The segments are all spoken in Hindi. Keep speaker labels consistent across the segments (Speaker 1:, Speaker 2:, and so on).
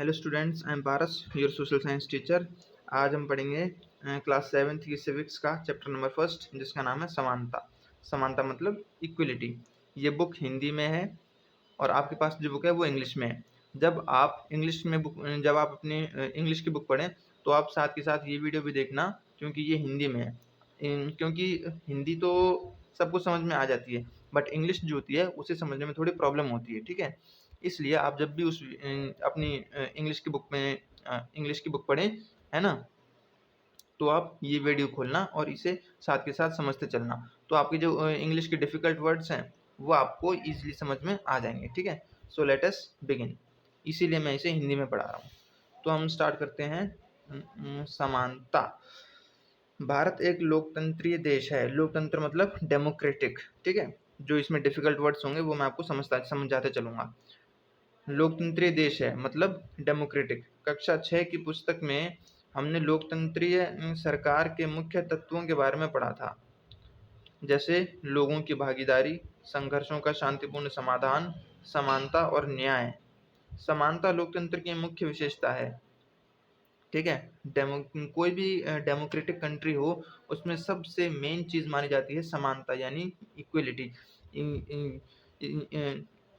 Speaker 1: Hello students, I am Paras, your social science teacher. आज हम पढ़ेंगे क्लास 7th की सिविक्स का चैप्टर नंबर फर्स्ट, जिसका नाम है समानता। समानता मतलब इक्वलिटी। ये बुक हिंदी में है और आपके पास जो बुक है वो इंग्लिश में है। जब आप अपनी इंग्लिश की बुक पढ़ें तो आप साथ के साथ ये वीडियो भी देखना, क्योंकि ये हिंदी में है। क्योंकि हिंदी तो सबको समझ में आ जाती है, बट इंग्लिश जो होती है उसे समझने में थोड़ी प्रॉब्लम होती है, ठीक है। इसलिए आप जब भी अपनी इंग्लिश की बुक पढ़ें, है ना, तो आप ये वीडियो खोलना और इसे साथ के साथ समझते चलना, तो आपके जो इंग्लिश के डिफ़िकल्ट वर्ड्स हैं वो आपको ईज़िली समझ में आ जाएंगे, ठीक है। So let us begin. इसीलिए मैं इसे हिंदी में पढ़ा रहा हूँ। तो हम स्टार्ट करते हैं। समानता। भारत एक लोकतंत्रीय देश है। लोकतंत्र मतलब डेमोक्रेटिक, ठीक है। जो इसमें डिफ़िकल्ट वर्ड्स होंगे वो मैं आपको समझाते चलूँगा। लोकतंत्रीय देश है मतलब डेमोक्रेटिक। कक्षा 6 की पुस्तक में हमने लोकतंत्रीय सरकार के मुख्य तत्वों के बारे में पढ़ा था, जैसे लोगों की भागीदारी, संघर्षों का शांतिपूर्ण समाधान, समानता और न्याय। समानता लोकतंत्र की मुख्य विशेषता है, ठीक है। कोई भी डेमोक्रेटिक कंट्री हो, उसमें सबसे मेन चीज़ मानी जाती है समानता, यानी इक्वलिटी।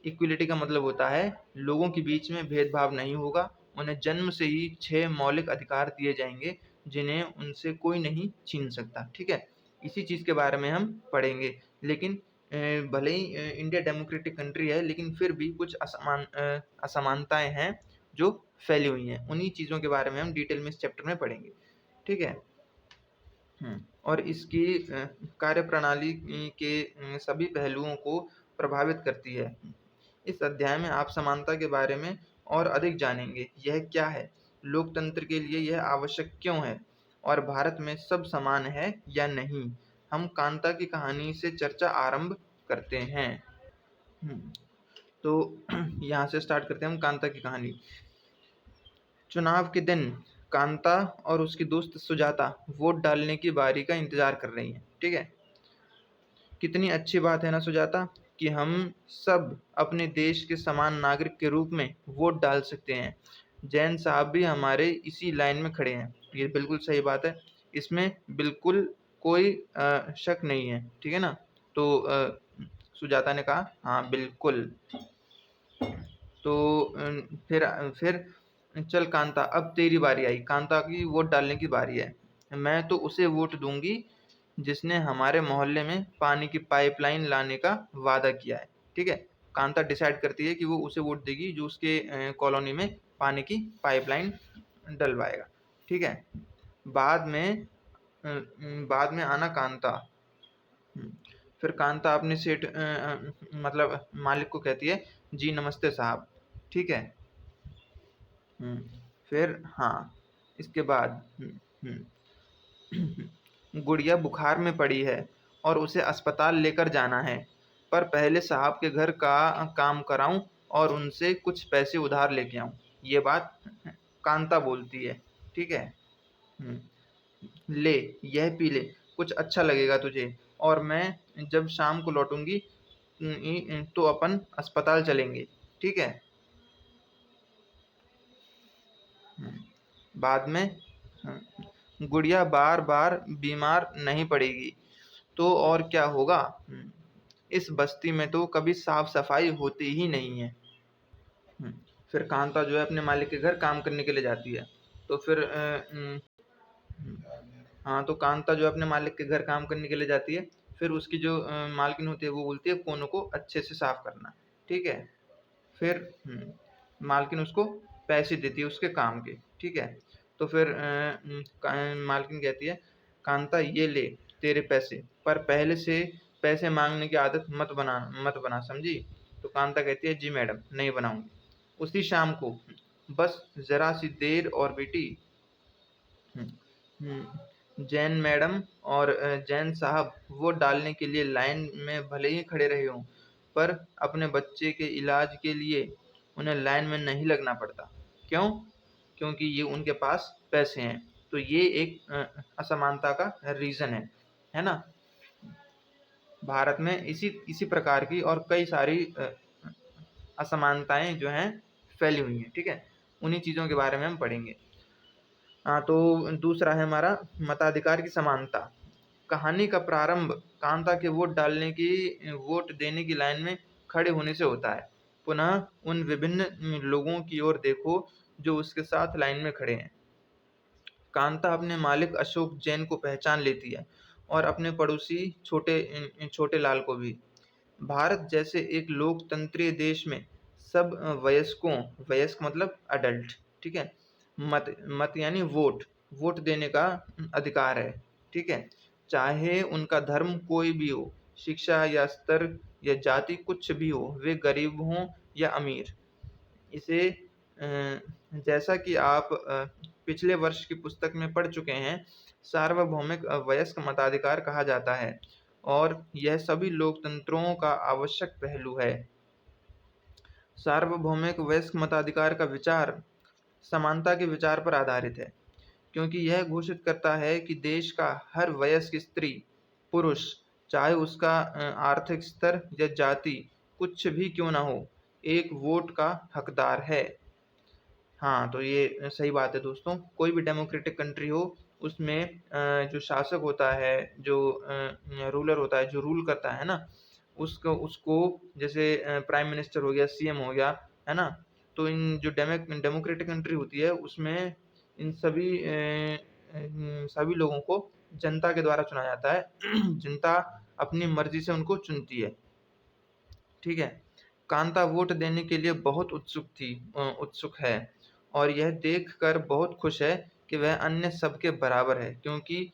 Speaker 1: इक्वलिटी का मतलब होता है लोगों के बीच में भेदभाव नहीं होगा। उन्हें जन्म से ही 6 मौलिक अधिकार दिए जाएंगे, जिन्हें उनसे कोई नहीं छीन सकता, ठीक है। इसी चीज़ के बारे में हम पढ़ेंगे। लेकिन भले ही इंडिया डेमोक्रेटिक कंट्री है, लेकिन फिर भी कुछ असमानताएं हैं जो फैली हुई हैं। उन्हीं चीज़ों के बारे में हम डिटेल में इस चैप्टर में पढ़ेंगे, ठीक है। और इसकी कार्यप्रणाली के सभी पहलुओं को प्रभावित करती है। इस अध्याय में आप समानता के बारे में और अधिक जानेंगे। यह क्या है, लोकतंत्र के लिए यह आवश्यक क्यों है, और भारत में सब समान है या नहीं। हम कांता की कहानी से चर्चा आरंभ करते हैं। तो यहाँ से स्टार्ट करते हैं हम कांता की कहानी। चुनाव के दिन कांता और उसकी दोस्त सुजाता वोट डालने की बारी का इंतजार कर रही हैं, ठीक है। कितनी अच्छी बात है ना सुजाता, कि हम सब अपने देश के समान नागरिक के रूप में वोट डाल सकते हैं। जैन साहब भी हमारे इसी लाइन में खड़े हैं। ये बिल्कुल सही बात है, इसमें बिल्कुल कोई शक नहीं है, ठीक है ना। तो सुजाता ने कहा हाँ बिल्कुल। तो फिर चल कांता, अब तेरी बारी आई। कांता की वोट डालने की बारी है। मैं तो उसे वोट दूंगी जिसने हमारे मोहल्ले में पानी की पाइपलाइन लाने का वादा किया है, ठीक है। कांता डिसाइड करती है कि वो उसे वोट देगी जो उसके कॉलोनी में पानी की पाइपलाइन डलवाएगा, ठीक है। बाद में आना कांता। फिर कांता अपने मतलब मालिक को कहती है, जी नमस्ते साहब, ठीक है। फिर हाँ, इसके बाद गुड़िया बुखार में पड़ी है और उसे अस्पताल लेकर जाना है, पर पहले साहब के घर का काम कराऊं और उनसे कुछ पैसे उधार लेके आऊं। ये बात कांता बोलती है, ठीक है। ले, यह पी ले, कुछ अच्छा लगेगा तुझे, और मैं जब शाम को लौटूंगी तो अपन अस्पताल चलेंगे, ठीक है। बाद में गुड़िया बार बार बीमार नहीं पड़ेगी तो और क्या होगा। इस बस्ती में तो कभी साफ सफाई होती ही नहीं है। फिर कांता जो है अपने मालिक के घर काम करने के लिए जाती है। तो फिर हाँ, तो कांता जो अपने मालिक के घर काम करने के लिए जाती है। फिर उसकी जो मालकिन होती है वो बोलती है कोनों को अच्छे से साफ करना, ठीक है। फिर मालकिन उसको पैसे देती है उसके काम के, ठीक है। तो फिर मालकिन कहती है, कांता ये ले तेरे पैसे, पर पहले से पैसे मांगने की आदत मत बना, समझी। तो कांता कहती है, जी मैडम, नहीं बनाऊंगी। उसी शाम को, बस जरा सी देर और बेटी। जैन मैडम और जैन साहब वोट डालने के लिए लाइन में भले ही खड़े रहे हों, पर अपने बच्चे के इलाज के लिए उन्हें लाइन में नहीं लगना पड़ता। क्यों? क्योंकि ये उनके पास पैसे हैं। तो ये एक असमानता का रीज़न है ना। भारत में इसी प्रकार की और कई सारी असमानताएं जो हैं फैली हुई हैं, ठीक है। उन्हीं चीज़ों के बारे में हम पढ़ेंगे। हाँ, तो दूसरा है हमारा मताधिकार की समानता। कहानी का प्रारंभ कांता के वोट देने की लाइन में खड़े होने से होता है। पुनः उन विभिन्न लोगों की ओर देखो जो उसके साथ लाइन में खड़े हैं। कांता अपने मालिक अशोक जैन को पहचान लेती है और अपने पड़ोसी छोटे लाल को भी। भारत जैसे एक लोकतंत्रीय देश में सब वयस्क मतलब अडल्ट, ठीक है, मत मत यानी वोट देने का अधिकार है, ठीक है, चाहे उनका धर्म कोई भी हो, शिक्षा या स्तर या जाति कुछ भी हो, वे गरीब हों या अमीर। इसे जैसा कि आप पिछले वर्ष की पुस्तक में पढ़ चुके हैं, सार्वभौमिक वयस्क मताधिकार कहा जाता है और यह सभी लोकतंत्रों का आवश्यक पहलू है। सार्वभौमिक वयस्क मताधिकार का विचार समानता के विचार पर आधारित है, क्योंकि यह घोषित करता है कि देश का हर वयस्क स्त्री पुरुष, चाहे उसका आर्थिक स्तर या जाति कुछ भी क्यों ना हो, एक वोट का हकदार है। हाँ, तो ये सही बात है दोस्तों। कोई भी डेमोक्रेटिक कंट्री हो, उसमें जो शासक होता है, जो रूलर होता है, जो रूल करता है ना, उसको उसको जैसे प्राइम मिनिस्टर हो गया, सीएम हो गया, है ना? तो इन जो डेमोक्रेटिक कंट्री होती है, उसमें इन सभी लोगों को जनता के द्वारा चुना जाता है। जनता अपनी मर्जी से उनको चुनती है, ठीक है। कांता वोट देने के लिए बहुत उत्सुक है और यह देखकर बहुत खुश है कि वह अन्य सबके बराबर है, क्योंकि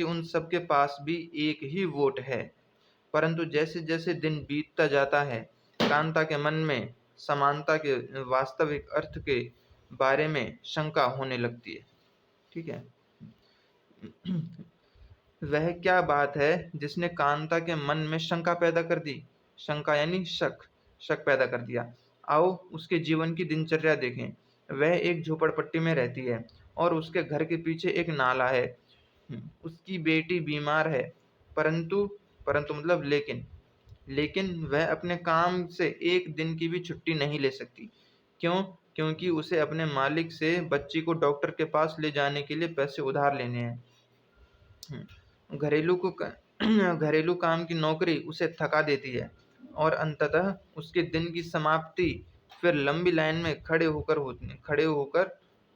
Speaker 1: उन सबके पास भी एक ही वोट है। परंतु जैसे जैसे दिन बीतता जाता है, कांता के मन में समानता के वास्तविक अर्थ के बारे में शंका होने लगती है, ठीक है। वह क्या बात है जिसने कांता के मन में शंका पैदा कर दी? शंका यानी शक पैदा कर दिया। आओ उसके जीवन की दिनचर्या देखें। वह एक झोपड़पट्टी में रहती है और उसके घर के पीछे एक नाला है। उसकी बेटी बीमार है, परंतु परंतु मतलब लेकिन वह अपने काम से एक दिन की भी छुट्टी नहीं ले सकती। क्यों? क्योंकि उसे अपने मालिक से बच्ची को डॉक्टर के पास ले जाने के लिए पैसे उधार लेने हैं। घरेलू काम की नौकरी उसे थका देती है और अंततः उसके दिन की समाप्ति फिर लंबी लाइन में खड़े होकर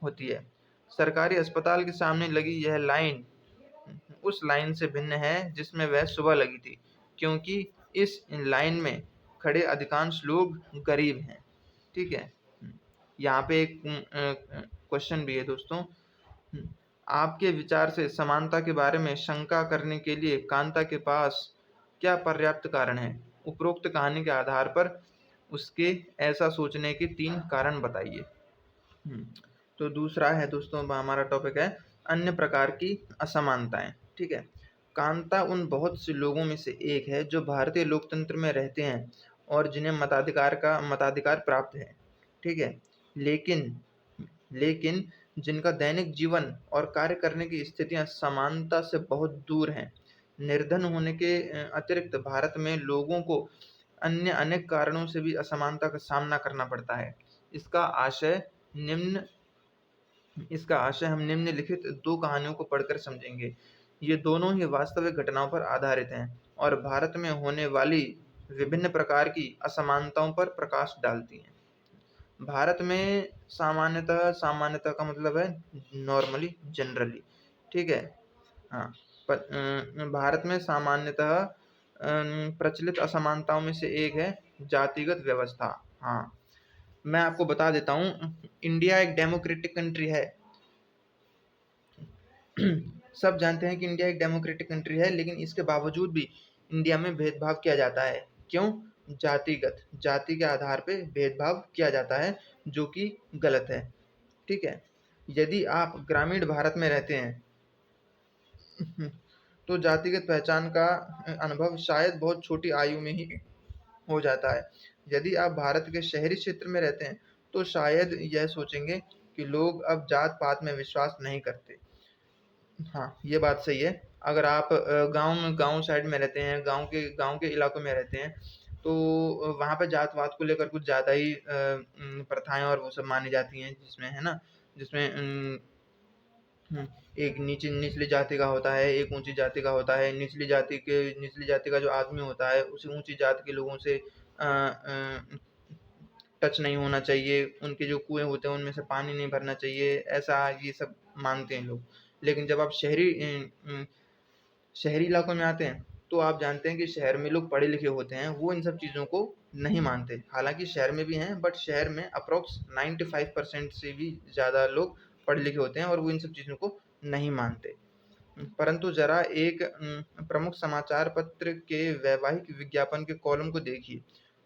Speaker 1: होती है। सरकारी अस्पताल के सामने लगी यह लाइन उस लाइन से भिन्न है जिसमें वह सुबह लगी थी, क्योंकि इस लाइन में खड़े अधिकांश लोग गरीब हैं, ठीक है। यहाँ पे एक क्वेश्चन भी है दोस्तों। आपके विचार से समानता के बारे में शंका करने के लिए कांता के पास क्या पर्याप्त कारण है? उपरोक्त कहानी के आधार पर उसके ऐसा सोचने के 3 कारण बताइए। तो दूसरा है दोस्तों, हमारा टॉपिक है अन्य प्रकार की असमानताएं, ठीक है। कांता उन बहुत से लोगों में से एक है जो भारतीय लोकतंत्र में रहते हैं और जिन्हें मताधिकार प्राप्त है, ठीक है। लेकिन लेकिन जिनका दैनिक जीवन और कार्य करने की स्थितियां समानता से बहुत दूर हैं। निर्धन होने के अतिरिक्त भारत में लोगों को अन्य अनेक कारणों से भी असमानता का सामना करना पड़ता है। इसका आशय निम्न इसका आशय हम निम्नलिखित 2 कहानियों को पढ़कर समझेंगे। ये दोनों ही वास्तविक घटनाओं पर आधारित हैं और भारत में होने वाली विभिन्न प्रकार की असमानताओं पर प्रकाश डालती हैं। भारत में सामान्यतः का मतलब है नॉर्मली, जनरली, ठीक है। हाँ, भारत में सामान्यतः प्रचलित असमानताओं में से एक है जातिगत व्यवस्था। हाँ, मैं आपको बता देता हूँ, इंडिया एक डेमोक्रेटिक कंट्री है। सब जानते हैं कि इंडिया एक डेमोक्रेटिक कंट्री है, लेकिन इसके बावजूद भी इंडिया में भेदभाव किया जाता है। क्यों? जाति के आधार पे भेदभाव किया जाता है, जो कि गलत है, ठीक है। यदि आप ग्रामीण भारत में रहते हैं तो जातिगत पहचान का अनुभव शायद बहुत छोटी आयु में ही हो जाता है। यदि आप भारत के शहरी क्षेत्र में रहते हैं तो शायद यह सोचेंगे कि लोग अब जात पात में विश्वास नहीं करते। हाँ, ये बात सही है। अगर आप गांव साइड में रहते हैं, गांव के इलाकों में रहते हैं, तो वहाँ पे जात-वात को लेकर कुछ ज़्यादा ही प्रथाएँ और वो सब मानी जाती हैं, जिसमें है ना, जिसमें एक निचली जाति का होता है, एक ऊँची जाति का होता है। निचली जाति का जो आदमी होता है, उसे ऊँची जाति के लोगों से टच नहीं होना चाहिए, उनके जो कुएँ होते हैं उनमें से पानी नहीं भरना चाहिए, ऐसा ये सब मानते हैं लोग। लेकिन जब आप शहरी इलाकों में आते हैं, तो आप जानते हैं कि शहर में लोग पढ़े लिखे होते हैं, वो इन सब चीज़ों को नहीं मानते। हालाँकि शहर में भी हैं, बट शहर में अप्रॉक्स 95% से भी ज़्यादा लोग पढ़े लिखे होते हैं और वो इन सब चीज़ों को नहीं मानते। परंतु ज़रा एक प्रमुख समाचार पत्र के वैवाहिक विज्ञापन के कॉलम को देखिए,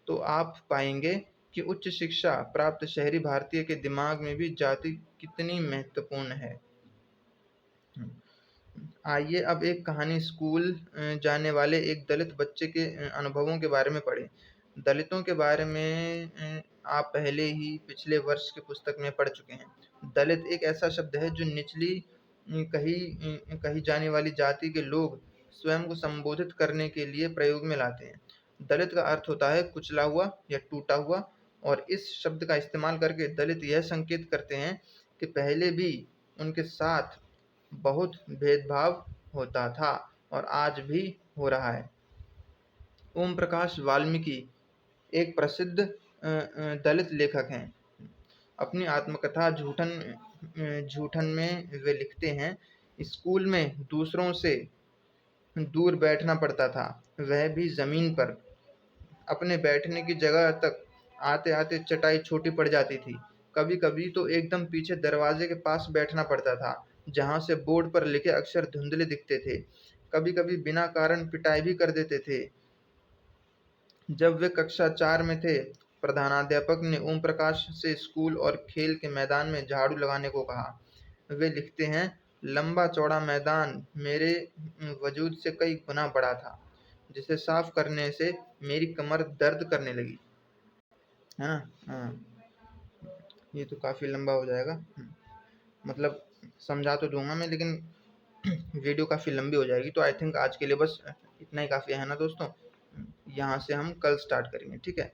Speaker 1: तो आप पाएँगे कि उच्च शिक्षा प्राप्त शहरी भारतीय के दिमाग में भी जाति कितनी महत्वपूर्ण है। आइए अब एक कहानी स्कूल जाने वाले एक दलित बच्चे के अनुभवों के बारे में पढ़ें। दलितों के बारे में आप पहले ही पिछले वर्ष की पुस्तक में पढ़ चुके हैं। दलित एक ऐसा शब्द है जो निचली कही जाने वाली जाति के लोग स्वयं को संबोधित करने के लिए प्रयोग में लाते हैं। दलित का अर्थ होता है कुचला हुआ या टूटा हुआ, और इस शब्द का इस्तेमाल करके दलित यह संकेत करते हैं कि पहले भी उनके साथ बहुत भेदभाव होता था और आज भी हो रहा है। ओम प्रकाश वाल्मीकि एक प्रसिद्ध दलित लेखक हैं। अपनी आत्मकथा झूठन में वे लिखते हैं, स्कूल में दूसरों से दूर बैठना पड़ता था, वह भी ज़मीन पर। अपने बैठने की जगह तक आते-आते चटाई छोटी पड़ जाती थी। कभी-कभी तो एकदम पीछे दरवाजे के पास बैठना पड़ता था, जहाँ से बोर्ड पर लिखे अक्षर धुंधले दिखते थे। कभी-कभी बिना कारण पिटाई भी कर देते थे। जब वे कक्षा 4 में थे, प्रधानाध्यापक ने ओम प्रकाश से स्कूल और खेल के मैदान में झाड़ू लगाने को कहा। वे लिखते हैं, लंबा-चौड़ा मैदान मेरे वजूद से कई गुना बड़ा था, जिसे साफ करने से मेरी कमर दर्द करने लगी। है ना? हाँ, ये तो काफ़ी लंबा हो जाएगा। मतलब समझा तो दूँगा मैं, लेकिन वीडियो काफ़ी लंबी हो जाएगी, तो आई थिंक आज के लिए बस इतना ही काफ़ी है ना दोस्तों। यहाँ से हम कल स्टार्ट करेंगे, ठीक है?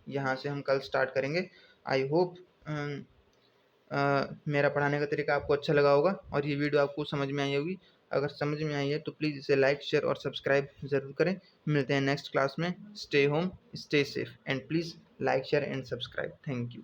Speaker 1: यहाँ से हम कल स्टार्ट करेंगे। आई होप मेरा पढ़ाने का तरीका आपको अच्छा लगा होगा और ये वीडियो आपको समझ में आई होगी। अगर समझ में आई है तो प्लीज़ इसे लाइक, शेयर और सब्सक्राइब ज़रूर करें। मिलते हैं नेक्स्ट क्लास में। Stay home, stay safe and please like, share and subscribe. Thank you.